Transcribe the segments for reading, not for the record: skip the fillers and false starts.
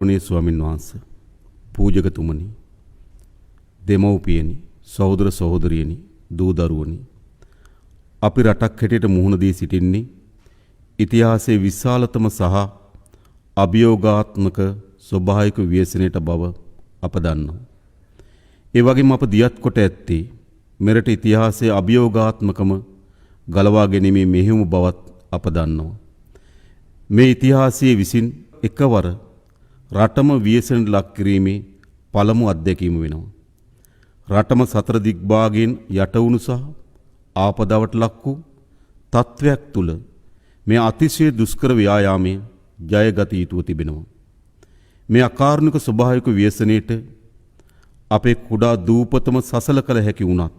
ගෞරවනීය ස්වාමින් වහන්සේ, පූජකතුමනි, දෙමව්පියනි, සහෝදර සහෝදරියනි, දූ දරුවනි, අපි රටක් හැටියට මුහුණ දී සිටින්නේ ඉතිහාසයේ විශාලතම සහ අභියෝගාත්මක ස්වභාවික ව්‍යසනයට බව අප දන්නවා. ඒ වගේම අප දියත් කොට ඇත්තේ මෙරට ඉතිහාසයේ අභියෝගාත්මකම ගලවා ගැනීමේ මෙහෙයුම බවත් අප දන්නවා. මේ ඉතිහාසයේ විසින් එකවර රටම ව්‍යසනයට ලක් කිරීමේ පළමු අත්දැකීම වෙනවා. රටම සතර දිග්භාගයෙන් යට වුණු සහ ආපදාවට ලක් වූ තත්වයක් තුල මේ අතිශය දුෂ්කර ව්‍යායාමයේ ජයගත යුතුව තිබෙනවා. මේ අකාරුණික ස්වභාවික ව්‍යසනයේට අපේ කුඩා දූපතම සසල කළ හැකි වුණත්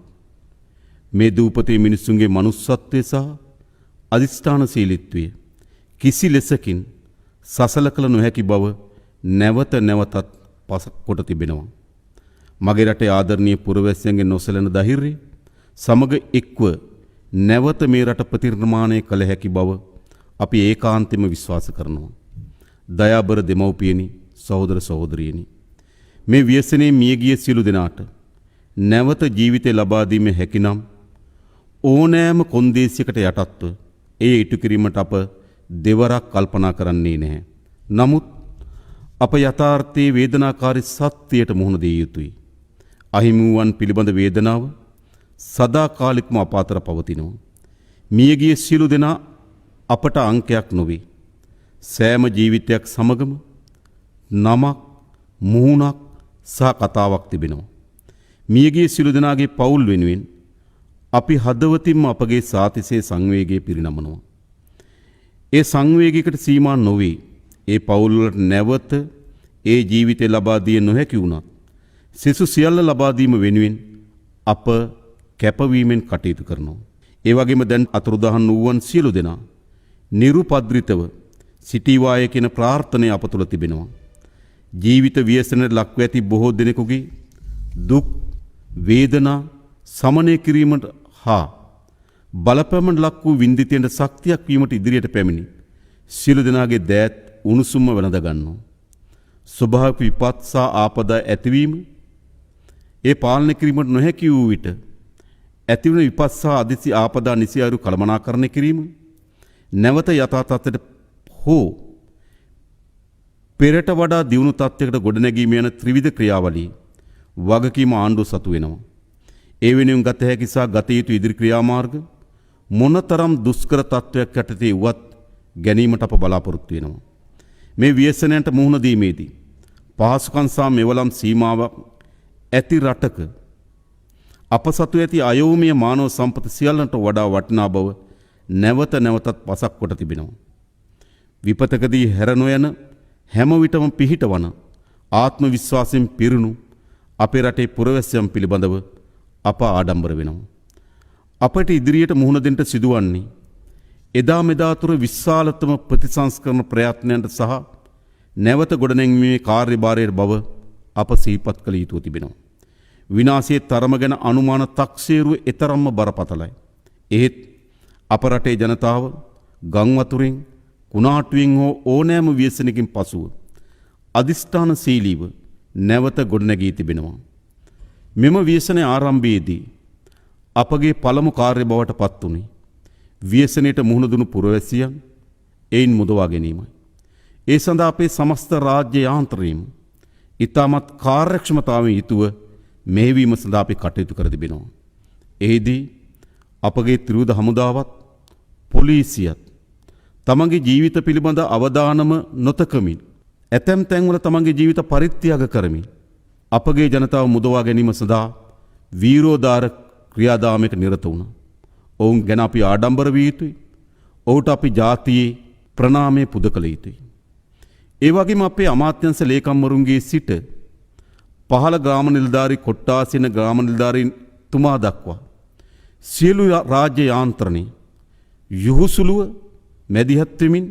මේ දූපතේ මිනිසුන්ගේ මනුස්සත්වය සහ අදිෂ්ඨානශීලීත්වය කිසි ලෙසකින් සසල කළ නොහැකි බව නැවත නැවතත් පසක් කොට තිබෙනවා. මගේ රටේ ආදරණීය පුරවැසියන්ගේ නොසැලෙන ධෛර්යය සමග එක්ව නැවත මේ රට ප්‍රතිනිර්මාණය කළ හැකි බව අපි ඒකාන්තයෙන්ම විශ්වාස කරනවා. දයාබර දෙමව්පියනි, සහෝදර සහෝදරියනි, මේ ව්‍යසනයේ මියගිය සියලු දෙනාට නැවත ජීවිතය ලබා දීමේ හැකිනම් ඕනෑම කොන්දේසියකට යටත්ව එය ඉටු කිරීමට අප දෙවරක් කල්පනා කරන්නේ නැහැ. නමුත් අප යථාර්ථයේ වේදනාකාරී සත්‍යයට මුහුණ දිය යුතුයි. අහිමි වූවන් පිළිබඳ වේදනාව සදාකාලිකම අප අතර පවතිනවා. මියගිය සියලු දෙනා අපට අංකයක් නොවේ. සෑම ජීවිතයක් සමගම නමක්, මුහුණක් සහ කතාවක් තිබෙනවා. මියගිය සියලු දෙනාගේ පවුල් වෙනුවෙන් අපි හදවතින්ම අපගේ සාතිශය සංවේගය පිරිනමනවා. ඒ සංවේගයකට සීමා නොවේ. ඒ පවුල් වලට නැවත ඒ ජීවිතය ලබා දිය නොහැකි වුණත් සිසු සියල්ල ලබා දීම වෙනුවෙන් අප කැපවීමෙන් කටයුතු කරනවා. ඒ වගේම දැන් අතුරුදහන් වූවන් සියලු දෙනා නිරුපද්‍රිතව සිටීවාය කියන ප්‍රාර්ථනය අප තුළ තිබෙනවා. ජීවිත ව්‍යසනයට ලක්ව ඇති බොහෝ දෙනෙකුගේ දුක් වේදනා සමනය කිරීමට හා බලපෑමට ලක් වූ වින්දිතයන්ට ශක්තියක් වීමට ඉදිරියට පැමිණි සියලු දෙනාගේ දෑත් උණුසුම්ම වෙනද ගන්නවා. ස්වභාවික විපත් සහ ආපදා ඇතිවීම ඒ පාලනය කිරීමට නොහැකි වූ විට ඇතිවන විපත් සහ අදිසි ආපදා නිසියරු කළමනාකරණය කිරීම නැවත යථා තත්ත්වයට හෝ පෙරට වඩා දියුණු තත්ත්වයකට ගොඩනැගීම යන ත්‍රිවිධ ක්‍රියාවලිය වගකීම ආණ්ඩුව සතු වෙනවා. ඒ වෙනුවෙන් ගත හැකි සහ ගත යුතු ඉදිරි ක්‍රියාමාර්ග මොනතරම් දුෂ්කර තත්ත්වයක් යටතේ වුවත් ගැනීමට අප බලාපොරොත්තු වෙනවා. මේ ව්‍යසනයන්ට මුහුණ දීමේදී පහසුකම් සහ මෙවලම් සීමාවක් ඇති රටක අප සතු ඇති අයෝමීය මානව සම්පත සියල්ලන්ට වඩා වටිනා බව නැවත නැවතත් පසක් කොට තිබෙනවා. විපතකදී හැර නොයන හැම විටම පිහිටවන ආත්ම විශ්වාසයෙන් පිරුණු අපේ රටේ පුරවැසියන් පිළිබඳව අප ආඩම්බර වෙනවා. අපට ඉදිරියට මුහුණ දෙන්න සිදුවන්නේ එදා මෙදා තුර විශාලතම ප්‍රතිසංස්කරණ ප්‍රයත්නයන්ට සහ නැවත ගොඩනැංවීමේ කාර්යභාරයේ බව අප සිහිපත් කළ යුතුව තිබෙනවා. විනාශයේ තරම ගැන අනුමාන තක්සේරුව එතරම්ම බරපතලයි. එහෙත් අප රටේ ජනතාව ගම් වතුරෙන් කුණාටුවෙන් හෝ ඕනෑම ව්‍යසනකින් පසුව අදිෂ්ඨානශීලීව නැවත ගොඩනැගී තිබෙනවා. මෙම ව්‍යසනයේ ආරම්භයේදී අපගේ පළමු කාර්ය බවට පත් වුණේ ව්‍යසනයට මුහුණ දුණු පුරවැසියන් එයින් මුදවා ගැනීමයි. ඒ සඳහා අපේ සමස්ත රාජ්‍ය යාන්ත්‍රණයම ඉතාමත් කාර්යක්ෂමතාවෙන් යුතුව මෙහෙවීම සඳහා අපි කටයුතු කර තිබෙනවා. එහිදී අපගේ ත්‍රිවිධ හමුදාවත් පොලිසියත් තමන්ගේ ජීවිත පිළිබඳ අවධානම නොතකමින් ඇතැම් තැන්වල තමන්ගේ ජීවිත පරිත්‍යාග කරමින් අපගේ ජනතාව මුදවා ගැනීම සඳහා වීරෝදාර ක්‍රියාදාමයක නිරත වුණා. ඔවුන් ගැන අපි ආඩම්බර විය යුතුයි. ඔහුට අපි ජාතියේ ප්‍රණාමය පුද කළ යුතුයි. ඒ වගේම අපේ අමාත්‍යංශ ලේකම්වරුන්ගේ සිට පහළ ග්‍රාම නිලධාරී කොට්ටාසින ග්‍රාම නිලධාරීන් තුමා දක්වා සියලු රාජ්‍ය යාන්ත්‍රණේ යහුසුලුව මැදිහත් වෙමින්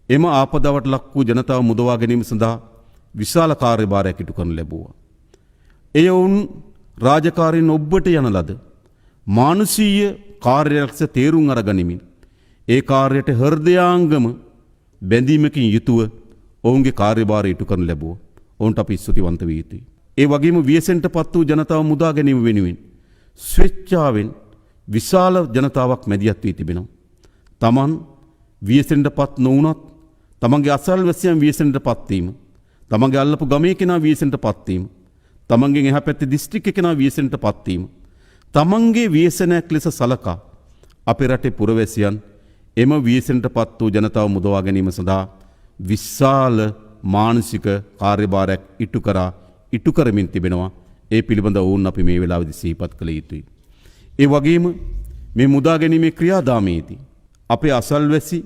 එම ආපදාවට ලක් වූ ජනතාව මුදවා ගැනීම සඳහා විශාල කාර්යභාරයක් ඉටු කරනු ලැබුවා. එය වුන් රාජකාරීන් ඔබට යන ලද මානුෂීය කාර්යලක්ෂ තේරුම් අරගනිමින් ඒ කාර්යයට හෘදයාංගම බැඳීමකින් යුතුව ඔවුන්ගේ කාර්යභාරය ඉටු කරනු ලැබුවා. ඔවුන්ට අපි ස්තුතිවන්ත විය යුතුයි. ඒ වගේම ව්‍යසනයටපත් වූ ජනතාව මුදා ගැනීම වෙනුවෙන් ස්වේච්ඡාවෙන් විශාල ජනතාවක් මැදිහත් වී තිබෙනවා. තමන් ව්‍යසනයටපත් නොවුනත් තමන්ගේ අසල්වැසියන් ව්‍යසනයටපත් වීම, තමන්ගේ අල්ලපු ගමේ කෙනා ව්‍යසනයටපත් වීම, තමන්ගෙන් එහා පැත්තේ දිස්ත්‍රික්ක කෙනා ව්‍යසනයටපත් වීම, තමන්ගේ ව්‍යසනයක් ලෙස සලකා අපේ රටේ පුරවැසියන් එම ව්‍යසනයටපත් වූ ජනතාව මුදවා ගැනීම සඳහා විශාල මානසික කාර්යභාරයක් ඉටු කරමින් තිබෙනවා. ඒ පිළිබඳ වුන් අපි මේ වෙලාවේදී සිහිපත් කළ යුතුයි. ඒ වගේම මේ මුදා ගැනීමේ ක්‍රියාදාමයේදී අපේ අසල්වැසි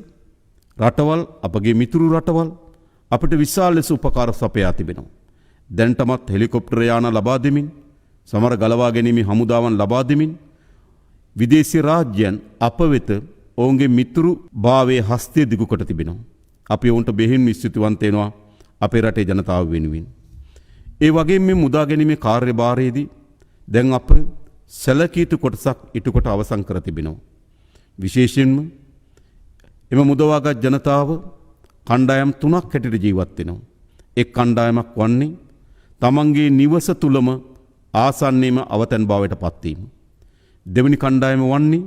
රටවල්, අපගේ මිතුරු රටවල් අපිට විශාල ලෙස උපකාර සපයා තිබෙනවා. දැනටමත් හෙලිකොප්ටර් යාන ලබා දෙමින්, සමහර ගලවා ගැනීමේ හමුදාවන් ලබා දෙමින් විදේශීය රාජ්‍යයන් අප වෙත ඔවුන්ගේ මිතුරු භාවයේ හස්තය දිගු කොට තිබෙනවා. අපි ඔවුන්ට බෙහෙන් ස්තුතිවන්ත වෙනවා අපේ රටේ ජනතාව වෙනුවෙන්. ඒ වගේම මේ මුදා ගැනීමේ කාර්යභාරයේදී දැන් අප සැලකිය යුතු කොටසක් ඉටු කොට අවසන් කර තිබෙනවා. විශේෂයෙන්ම එම මුදවාගත් ජනතාව කණ්ඩායම් 3ක් හැටියට ජීවත් වෙනවා. එක් කණ්ඩායමක් වන්නේ තමන්ගේ නිවස තුලම ආසන්නයේම අවතැන් භාවයට පත්වීම. දෙවෙනි කණ්ඩායම වන්නේ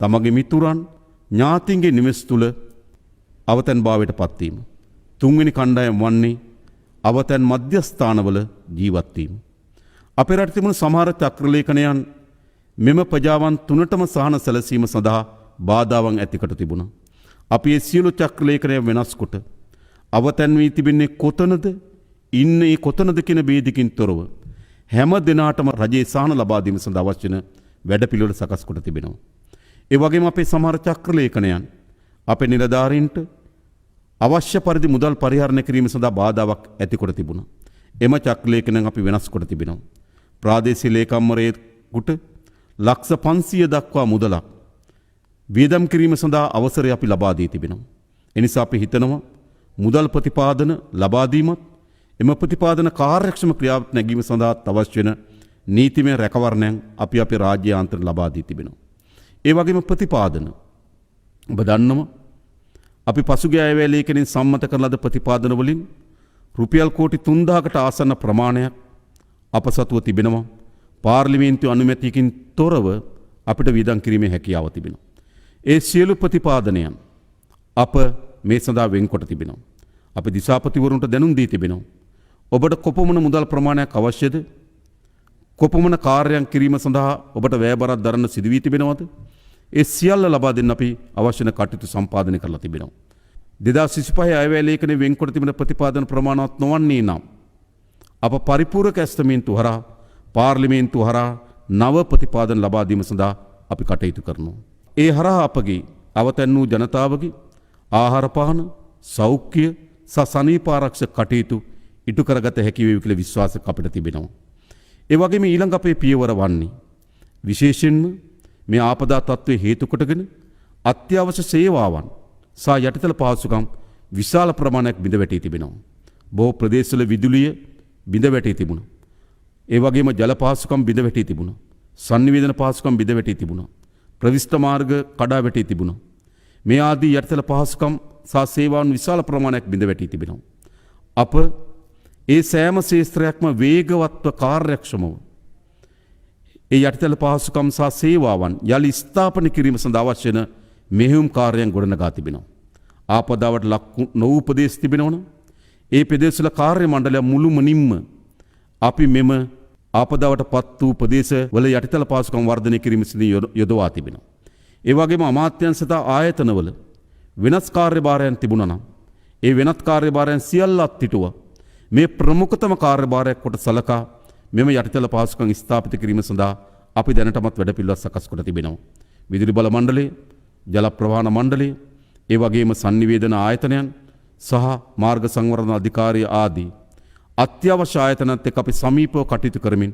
තමගේ මිතුරන් ඥාතීන්ගේ නිවෙස් තුල අවතැන් භාවයට පත්වීම. තුන්වෙනි කණ්ඩායම වන්නේ අවතැන් මධ්‍යස්ථානවල ජීවත් වීම. අපේ රටේ තිබුණු සමහර චක්‍රලේඛනයන් මෙම ප්‍රජාවන් තුනටම සහන සැලසීම සඳහා බාධාවන් ඇතිකට තිබුණා. අපි ඒ සියලු චක්‍රලේඛනය වෙනස් කොට අවතැන් වී තිබෙන්නේ කොතනද, ඉන්නේ කොතනද කියන ભેදකින් තොරව හැම දිනාටම රජයේ සහන ලබා දීම සඳහා අවශ්‍ය වෙන වැඩපිළිවෙල සකස් කොට තිබෙනවා. ඒ වගේම අපේ සමහර චක්‍රලේඛනයන් අපේ නිලධාරීන්ට අවශ්‍ය පරිදි මුදල් පරිහරණය කිරීම සඳහා බාධාවක් ඇති කොට තිබුණා. එම චක්‍රලේඛනයන් අපි වෙනස් කොට තිබෙනවා. ප්‍රාදේශීය ලේකම්වරයෙකුට ලක්ෂ 500 දක්වා මුදලක් වියදම් කිරීම සඳහා අවසරය අපි ලබා දී තිබෙනවා. එනිසා අපි හිතනවා මුදල් ප්‍රතිපාදන ලබා දීමත් එම ප්‍රතිපාදන කාර්යක්ෂම ක්‍රියාවට නැගීම සඳහා අවශ්‍ය වෙන නීතිමය රැකවරණයන් අපි අපේ රාජ්‍ය ආන්තර ලබා දී තිබෙනවා. ඒ වගේම ප්‍රතිපාදන ඔබ දන්නවා අපි පසුගිය අයවැයේලේඛනයෙන් සම්මත කරන ලද ප්‍රතිපාදන වලින් රුපියල් කෝටි 3000කට ආසන්න ප්‍රමාණයක් අප සතුව තිබෙනවා. පාර්ලිමේන්තු අනුමැතියකින් තොරව අපිට වියදම් කිරීමේ හැකියාව තිබෙනවා. ඒ සියලු ප්‍රතිපාදනයන් අප මේ සඳහා වෙන්කොට තිබෙනවා. අපි දිසාපතිවරුන්ට දැනුම් දී තිබෙනවා. ඔබට කොපමණ මුදල් ප්‍රමාණයක් අවශ්‍යද? කොපමණ කාර්යයන් කිරීම සඳහා ඔබට වැයබරක් දරන්න සිදු වී තිබෙනවද? ඒ සියල්ල ලබා දෙන්න අපි අවශ්‍ය වෙන කටයුතු සම්පාදනය කරලා තිබෙනවා. 2025 අයවැයේලේඛනයේ වෙන්කොට තිබෙන ප්‍රතිපාදන ප්‍රමාණවත් නොවන්නේ නම් අප පරිපූර්ණක ඇස්තමේන්තු හරහා පාර්ලිමේන්තු හරහා නව ප්‍රතිපාදන ලබා දීම සඳහා අපි කටයුතු කරනවා. ඒ හරහා අපගේ අවතැන් වූ ජනතාවගේ ආහාර පාන, සෞඛ්‍ය සහ සනීප ආරක්ෂක කටයුතු ඉටු කරගත හැකි වේ කියලා විශ්වාසයක් අපිට තිබෙනවා. ඒ වගේම ඊළඟ අපේ පියවර වන්නේ විශේෂයෙන්ම මේ ආපදා තත්ත්වයේ හේතු කොටගෙන අත්‍යවශ්‍ය සේවාවන් සහ යටිතල පහසුකම් විශාල ප්‍රමාණයක් බිඳ වැටී තිබෙනවා. බොහෝ ප්‍රදේශවල විදුලිය බිඳ වැටී තිබුණා. ඒ වගේම ජල පහසුකම් බිඳ වැටී තිබුණා. සංනිවේදන පහසුකම් බිඳ වැටී තිබුණා. ප්‍රවිෂ්ඨ මාර්ග කඩා වැටී තිබුණා. මේ ආදී යටිතල පහසුකම් සහ සේවාවන් විශාල ප්‍රමාණයක් බිඳ වැටී තිබෙනවා. අප ඒ සෑම ශේත්‍රයක්ම වේගවත්ව කාර්යක්ෂමව ඒ යටිතල පහසුකම් සහ සේවාවන් යලි ස්ථාපන කිරීම සඳහා අවශ්‍ය වෙන මෙහෙයුම් කාර්යයන් ගොඩනගා තිබෙනවා. ආපදාවට ලක් නොවූ ප්‍රදේශ තිබෙනවනම් ඒ ප්‍රදේශවල කාර්ය මණ්ඩලය මුළුමනින්ම අපි මෙම ආපදාවට පත් වූ ප්‍රදේශවල යටිතල පහසුකම් වර්ධනය කිරීම සඳහා යොදවා තිබෙනවා. ඒ වගේම අමාත්‍යංශ සහ ආයතනවල වෙනස් කාර්යභාරයන් තිබුණා නම් ඒ වෙනත් කාර්යභාරයන් සියල්ල අත්හිටුවා මේ ප්‍රමුඛතම කාර්යභාරයක් කොට සලකා මෙම යටිතල පහසුකම් ස්ථාපිත කිරීම සඳහා අපි දැනටමත් වැඩපිළිවෙළක් සකස් කොට තිබෙනවා. විදුලි බල මණ්ඩලය, ජල ප්‍රවාහන මණ්ඩලය, ඒ වගේම සංනිවේදන ආයතනයන් සහ මාර්ග සංවර්ධන අධිකාරිය ආදී අත්‍යවශ්‍ය ආයතනත් එක්ක අපි සමීපව කටයුතු කරමින්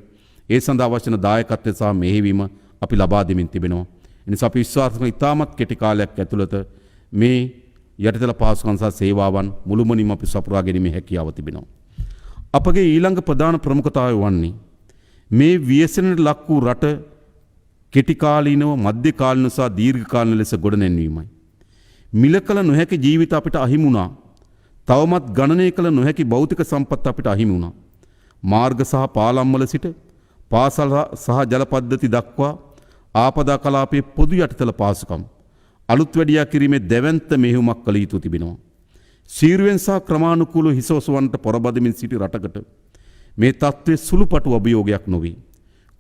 ඒ සඳහා අවශ්‍ය වන දායකත්වය සහ මෙහෙයවීම අපි ලබා දෙමින් තිබෙනවා. ඒ නිසා අපි විශ්වාස කරන ඉතාමත් කෙටි කාලයක් ඇතුළත මේ යටිතල පහසුකම් සහ සේවාවන් මුළුමනින්ම අපි සපුරා ගැනීමේ හැකියාව තිබෙනවා. අපගේ ඊළඟ ප්‍රධාන ප්‍රමුඛතාවය වන්නේ මේ ව්‍යසනයට ලක් වූ රට කෙටි කාලීනව, මධ්‍ය කාලීනව සහ දීර්ඝ කාලීන ලෙස ගොඩනැන්වීමයි. මිල කළ නොහැකි ජීවිත අපිට අහිමි වුණා. තවමත් ගණනය කළ නොහැකි භෞතික සම්පත් අපිට අහිමි වුණා. මාර්ග සහ පාලම්වල සිට පාසල් සහ ජල පද්ධති දක්වා ආපදා කලාපයේ පොදු යටිතල පහසුකම් අලුත් වැඩියා කිරීමේ දැවැන්ත මෙහෙයුමක් කළ යුතු තිබෙනවා. සීරුවෙන් සහ ක්‍රමානුකූලව හිස ඔසවන්නට පොරබදමින් සිටි රටකට මේ තත්ත්වයේ සුළුපටු අභියෝගයක් නොවේ.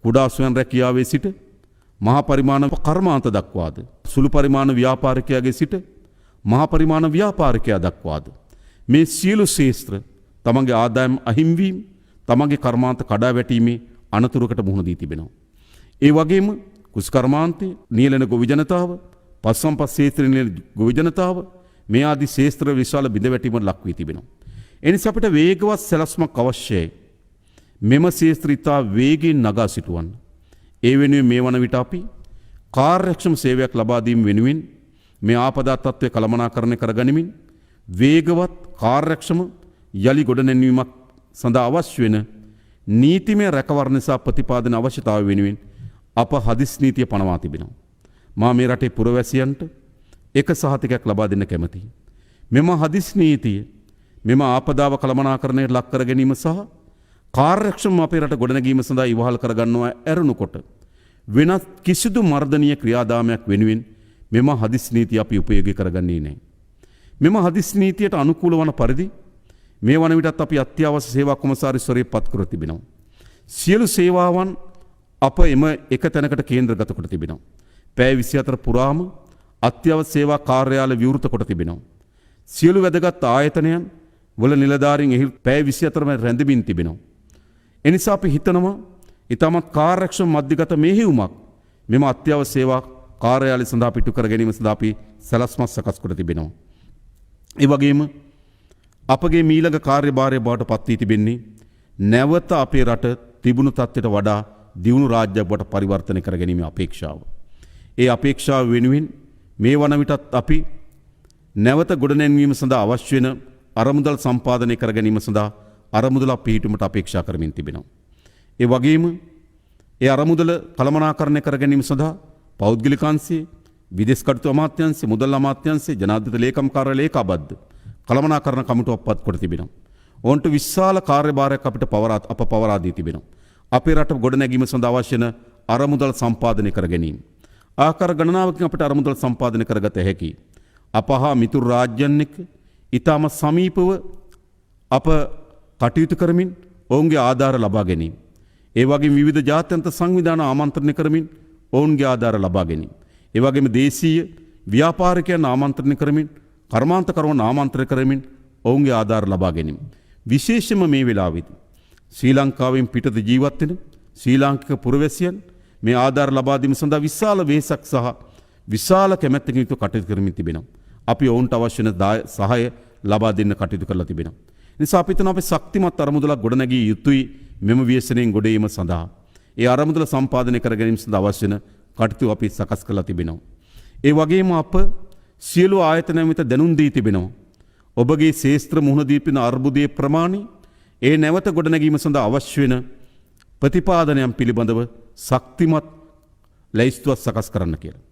කුඩා ස්වයං රැකියාවේ සිට මහා පරිමාණ කර්මාන්ත දක්වාද සුළු පරිමාණ ව්‍යාපාරිකයාගේ සිට මහා පරිමාණ ව්‍යාපාරිකයා දක්වාද මේ සියලු ශේෂ්ත්‍ර තමන්ගේ ආදායම් අහිමිවීම තමන්ගේ කර්මාන්ත කඩා වැටීමේ අනතුරකට මුහුණ දී තිබෙනවා. ඒ වගේම කුස්කර්මාන්තයේ නියැලෙන ගොවි ජනතාව, පස්සම්පස් ක්ෂේත්‍රයේ නියැලෙන ගොවි ජනතාව මේ ආදී ශේෂ්ත්‍ර විශාල බිඳවැටීමට ලක් වී තිබෙනවා. ඒ නිසා අපිට වේගවත් සැලැස්මක් අවශ්‍යයි. මෙම ශේෂ්ත්‍ර ඉතා වේගයෙන් නගා සිටුවන්න. ඒ වෙනුවෙන් මේ වන විට අපි කාර්යක්ෂම සේවයක් ලබා දීම වෙනුවෙන් මේ ආපදා තත්ත්වය කළමනාකරණය කරගනිමින් වේගවත් කාර්යක්ෂම යලි ගොඩනැන්වීමක් සඳහා අවශ්‍ය වෙන නීතිමය රැකවරණ සහ ප්‍රතිපාදන අවශ්‍යතාවය වෙනුවෙන් අප හදිස් නීතිය පනවා තිබෙනවා. මා මේ රටේ පුරවැසියන්ට එක සහතිකයක් ලබා දෙන්න කැමැතියි. මෙම හදිස් නීතිය මෙම ආපදාව කළමනාකරණයට ලක් කර ගැනීම සහ කාර්යක්ෂම අපේ රට ගොඩනැගීම සඳහා ඉවහල් කරගන්නවා ඇරුණුකොට වෙනත් කිසිදු මර්ධනීය ක්‍රියාදාමයක් වෙනුවෙන් මෙම හදිස් නීතිය අපි උපයෝගී කරගන්නේ නැහැ. මෙම හදිස් නීතියට අනුකූල වන පරිදි මේ වන විටත් අපි අත්‍යවශ්‍ය සේවා කොමසාරිස්වරයෙක් පත් කර තිබෙනවා. සියලු සේවාවන් අප එම එක තැනකට කේන්ද්‍රගත කොට තිබෙනවා. පැය 24 පුරාම අත්‍යවශ්‍ය සේවා කාර්යාල විවෘත කොට තිබෙනවා. සියලු වැදගත් ආයතනයන් වල නිලධාරීන් එහි පැය 24ම රැඳෙමින් තිබෙනවා. එනිසා අපි හිතනවා ඊටමත් කාර්යක්ෂම මධ්‍යගත මෙහෙයුමක් මෙම අත්‍යවශ්‍ය සේවා කාර්යාලය සඳහා පිටු කර ගැනීම සඳහා අපි සැලැස්මක් සකස් කර තිබෙනවා. ඒ වගේම අපගේ මීළඟ කාර්යභාරය බවට පත් වී තිබෙන්නේ නැවත අපේ රට තිබුණු තත්ත්වයට වඩා දියුණු රාජ්‍යයක් බවට පරිවර්තනය කර ගැනීමේ අපේක්ෂාව. ඒ අපේක්ෂාව වෙනුවෙන් මේ වන විටත් අපි නැවත ගොඩනැන්වීම සඳහා අවශ්‍ය වෙන අරමුදල් සම්පාදනය කර ගැනීම සඳහා අරමුදල පිහිටුමට අපේක්ෂා කරමින් තිබෙනවා. ඒ වගේම ඒ අරමුදල කළමනාකරණය කර ගැනීම සඳහා පෞද්ගලික අංශයේ, විදේශ කටයුතු අමාත්‍යාංශයේ, මුදල් අමාත්‍යාංශයේ, ජනාධිපති ලේකම් කාර්යාලය ලේකාබද්ධ කළමනාකරණ කමිටුවක් පත් කොට තිබෙනවා. ඔවුන්ට විශාල කාර්යභාරයක් අපිට පවරා දී තිබෙනවා. අපේ රට ගොඩනැගීම සඳහා අවශ්‍ය වන අරමුදල් සම්පාදනය කර ගැනීම. ආකාර ගණනාවකින් අපිට අරමුදල් සම්පාදනය කරගත හැකි. අප හා මිතුරු රාජ්‍යයන් එක්ක ඊටම සමීපව අප කටයුතු කරමින් ඔවුන්ගේ ආධාර ලබා ගැනීම. ඒ වගේම විවිධ ජාත්‍යන්තර සංවිධාන ආමන්ත්‍රණය කරමින් ඔවුන්ගේ ආධාර ලබා ගැනීම. ඒ වගේම දේශීය ව්‍යාපාරිකයන් ආමන්ත්‍රණය කරමින් කර්මාන්තකරුවන් ආමන්ත්‍රණය කරමින් ඔවුන්ගේ ආධාර ලබා ගැනීම. විශේෂයෙන්ම මේ වෙලාවේදී ශ්‍රී ලංකාවෙන් පිටත ජීවත් වෙන ශ්‍රී ලාංකික පුරවැසියන් මේ ආධාර ලබා දීම සඳහා විශාල වෙහෙසක් සහ විශාල කැමැත්තකින් යුතුව කටයුතු කරමින් තිබෙනවා. අපි ඔවුන්ට අවශ්‍ය වෙන සහාය ලබා දෙන්න කටයුතු කරලා තිබෙනවා. නිසා අපි හිතනවා අපි ශක්තිමත් අරමුදලක් ගොඩනැගිය යුතුයි මෙම ව්‍යසනයෙන් ගොඩ ඒම සඳහා. ඒ අරමුදල සම්පාදනය කර ගැනීම සඳහා අවශ්‍ය වෙන කටයුතු අපි සකස් කරලා තිබෙනවා. ඒ වගේම අප සියලු ආයතනයන් වෙත දැනුම් දී තිබෙනවා. ඔබගේ ශේෂ්ත්‍ර මුහුණ දී තිබෙන අර්බුදයේ ප්‍රමාණය ඒ නැවත ගොඩනැගීම සඳහා අවශ්‍ය වෙන ප්‍රතිපාදනයන් පිළිබඳව ශක්තිමත් ලැයිස්තුවක් සකස් කරන්න කියලා.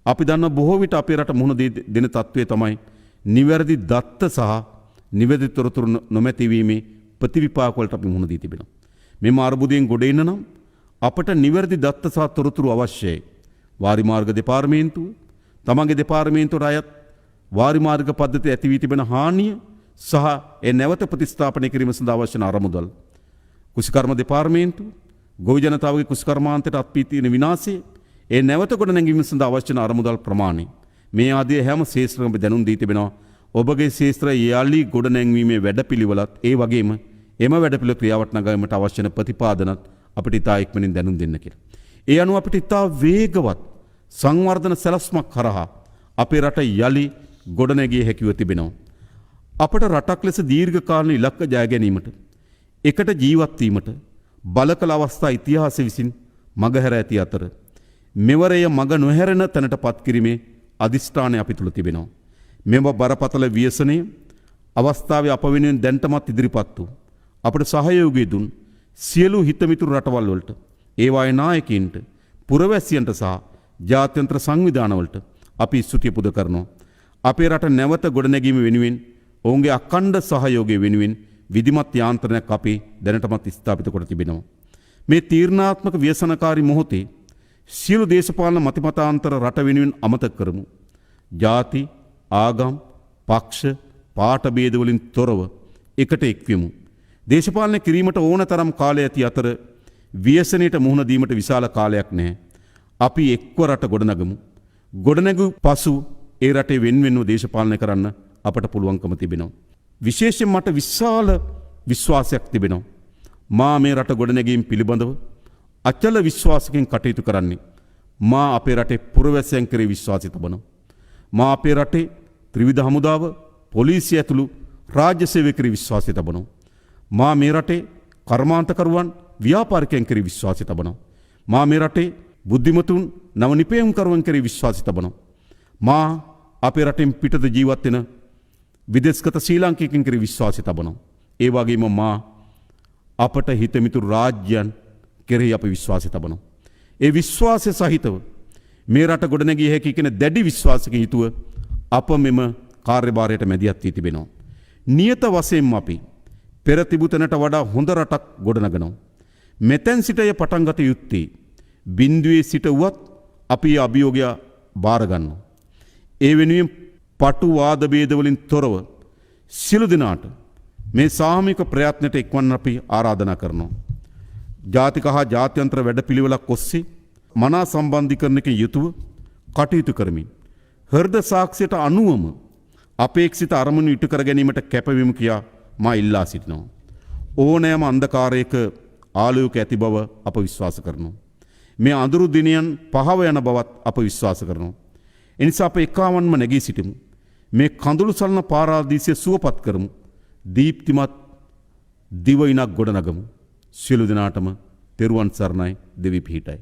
අපි දන්න බොහෝ විට අපේ රට මුහුණ දෙන තත්ත්වය තමයි නිවැරදි දත්ත සහ නිවැරදි තොරතුරු නොමැතිවීමේ ප්‍රතිවිපාක වලට අපි මුහුණ දී තිබෙනවා. මෙම අර්බුදයෙන් ගොඩ එන්න නම් අපට නිවැරදි දත්ත සහ තොරතුරු අවශ්‍යයි. වාරිමාර්ග දෙපාර්තමේන්තුව තමන්ගේ දෙපාර්තමේන්තුවට අයත් වාරිමාර්ග පද්ධතිය ඇති වී තිබෙන හානිය සහ ඒ නැවත ප්‍රතිස්ථාපනය කිරීම සඳහා අවශ්‍ය වන අරමුදල්. කුෂිකර්ම දෙපාර්තමේන්තුව ගොවි ජනතාවගේ කුෂිකර්මාන්තයට අත්වී තියෙන විනාශය ඒ නැවත ගොඩනැගීම සඳහා අවශ්‍ය වන අරමුදල් ප්‍රමාණය මේ ආදී හැම ශේෂ්ත්‍රයකම දැනුම් දී තිබෙනවා. ඔබගේ ශේෂ්ත්‍රය යාලි ගොඩනැංවීමේ වැඩපිළිවෙලත් ඒ වගේම එම වැඩපිළිවෙල ක්‍රියාවට නගාවීමට අවශ්‍ය වන ප්‍රතිපාදනත් අපිට ඉතා ඉක්මනින් දැනුම් දෙන්න කියලා. ඒ අනුව අපිට ඉතා වේගවත් සංවර්ධන සැලැස්මක් කරහා අපේ රට යලි ගොඩනැගිය හැකිව තිබෙනවා. අපට රටක් ලෙස දීර්ඝ කාලීන ඉලක්ක ජය ගැනීමට එකට ජීවත් වීමට බලකල අවස්ථා ඉතිහාසය විසින් මගහැර ඇති අතර මෙවරය මග නොහැරෙන තැනට පත් කිරීමේ අදිෂ්ඨානය අපි තුල තිබෙනවා. මෙම බරපතල ව්‍යසනය අවස්ථාවේ අප වෙනුවෙන් දැන්ටමත් ඉදිරිපත් වූ අපට සහයෝගය දුන් සියලු හිතමිතුරු රටවල් වලට ඒවායේ නායකයින්ට පුරවැසියන්ට සහ ජාත්‍යන්තර සංවිධානවලට අපි ස්තුතිය පුද කරනවා. අපේ රට නැවත ගොඩනැගීම වෙනුවෙන් ඔවුන්ගේ අඛණ්ඩ සහයෝගය වෙනුවෙන් විධිමත් යාන්ත්‍රණයක් අපි දැනටමත් ස්ථාපිත කොට තිබෙනවා. මේ තීරණාත්මක ව්‍යසනකාරී මොහොතේ සියලු දේශපාලන මතිමතාන්තර රට වෙනුවෙන් අමතක කරමු. ජාති, ආගම්, පක්ෂ, පාට භේද වලින් තොරව එකට එක්වෙමු. දේශපාලනය කිරීමට ඕන තරම් කාලය ඇති අතර ව්‍යසනයට මුහුණ දීමට විශාල කාලයක් නැහැ. අපි එක්ව රට ගොඩනගමු. ගොඩනැගු පසු ඒ රටේ වෙන්වෙන්ව දේශපාලනය කරන්න අපට පුළුවන්කම තිබෙනවා. විශේෂයෙන් මට විශාල විශ්වාසයක් තිබෙනවා. මා මේ රට ගොඩනැගීම් පිළිබඳව අචල විශ්වාසකින් කටයුතු කරන්නේ. මා අපේ රටේ පුරවැසියන් කෙරෙහි විශ්වාසය තබනවා. මා අපේ රටේ ත්‍රිවිධ හමුදාව, පොලිසිය ඇතුළු රාජ්‍ය සේවය කෙරෙහි විශ්වාසය තබනවා. මා මේ රටේ කර්මාන්තකරුවන්, ව්‍යාපාරිකයන් කෙරෙහි විශ්වාසය තබනවා. මා මේ රටේ බුද්ධිමතුන්, නව නිපැයුම්කරුවන් කෙරෙහි විශ්වාසය තබනවා. මා අපේ රටෙන් පිටත ජීවත් වෙන විදේශගත ශ්‍රී ලාංකිකයන් කෙරෙහි විශ්වාසය තබනවා. ඒ වගේම මා අපට හිතමිතුරු රාජ්‍යයන් කෙරෙහි අපි විශ්වාසය තබනවා. ඒ විශ්වාසය සහිතව මේ රට ගොඩනැගිය හැකි කියන දැඩි විශ්වාසකින් යුතුව අප මෙම කාර්යභාරයට මැදිහත් වී තිබෙනවා. නියත වශයෙන්ම අපි පෙර තිබූ තැනට වඩා හොඳ රටක් ගොඩනගනවා. මෙතෙන් සිට එය පටන් ගත යුත්තේ බිඳුවේ සිට වුවත් අපි අභියෝගය බාර ගන්නවා. ඒ වෙනුවෙන් පටු වාද භේද වලින් තොරව සියලු දෙනාට මේ සාමූහික ප්‍රයත්නට එක්වන්න අපි ආරාධනා කරනවා. ජාතික හා ජාත්‍යන්තර වැඩපිළිවෙලක් ඔස්සේ මනා සම්බන්ධීකරණයකින් යුතුව කටයුතු කරමින් හෘද සාක්ෂියට අනුවම අපේක්ෂිත අරමුණු ඉටු කර ගැනීමට කැපවීම කියා මා ඉල්ලා සිටිනවා. ඕනෑම අන්ධකාරයක ආලෝක ඇති බව අප විශ්වාස කරනවා. මේ අඳුරු දිනයන් පහව යන බවත් අප විශ්වාස කරනවා. එනිසා අප එකාවන්ම නැගී සිටිමු. මේ කඳුළු සලන පාරාදීසය සුවපත් කරමු. දීප්තිමත් දිවයිනක් ගොඩනගමු. සියලු දෙනාටම තෙරුවන් සරණයි, දෙවි පිහිටයි.